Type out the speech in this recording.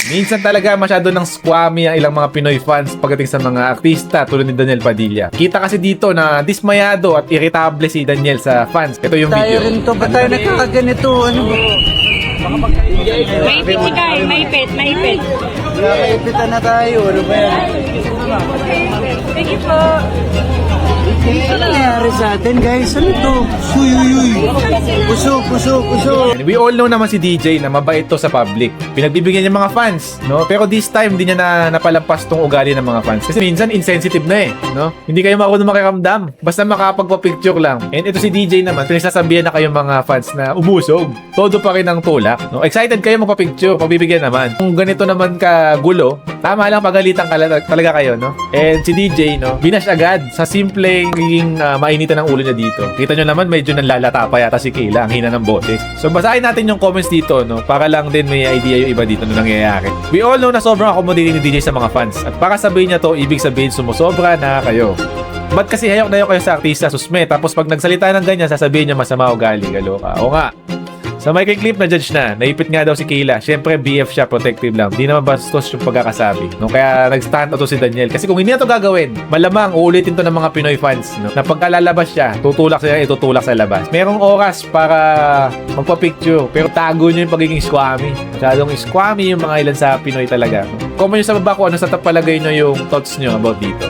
Minsan talaga masyado ng squammy ang ilang mga Pinoy fans pagdating sa mga artista tulad ni Daniel Padilla. Kita kasi dito na dismayado at irritable si Daniel sa fans. Ito yung Tayo video. rin to, ba't tayo nagkakaganito? Ano ba? Maipit si Kai, maipit. Nakakaipitan na tayo, ano ba yan? Thank you po. Ano nangyari sa atin guys? Ano to? Uyuyuy. Puso. And we all know naman si DJ na mabait to sa public. Pinagbibigyan niya mga fans, no? Pero this time, hindi niya na napalampas tong ugali ng mga fans. Kasi minsan, insensitive na no? Hindi kayo marunong makiramdam. Basta makapagpa-picture lang. And ito si DJ naman, pinagsasabihan na kayo mga fans na umusog. Todo pa rin ang tulak, no? Excited kayo magpa-picture, pagbibigyan naman. Kung ganito naman ka gulo, tama lang pagalitan talaga kayo, no? And si DJ, no? Binash agad sa simpleng mainitan ng ulo niya dito. Kita nyo naman, medyo nanlalata pa yata si Kayla, ang hina ng boses. So, basahin natin yung comments dito, no? Para lang din may idea yung iba dito na nangyayari. We all know na sobrang accommodating ni DJ sa mga fans. At para sabihin niya to, ibig sabihin sumusobra na kayo. Ba't kasi hayok na kayo sa artista, susme? Tapos pag nagsalita ng ganyan, sasabihin niya masama ugali, galoka. O nga. Sa Michael Clip na judge na, naipit nga daw si Kayla. Siyempre, BF siya, protective lang. Di naman bastos yung pagkakasabi. No? Kaya nag-stand out to si Daniel. Kasi kung hindi na to gagawin, malamang uulitin to ng mga Pinoy fans. No? Na pagkalalabas siya, tutulak siya, itutulak sa labas. Merong oras para magpa-picture. Pero tago nyo yung pagiging squammy. Masyadong squammy yung mga ilan sa Pinoy talaga. No? Comment nyo sa baba kung ano sa tapalagay nyo yung thoughts nyo about dito.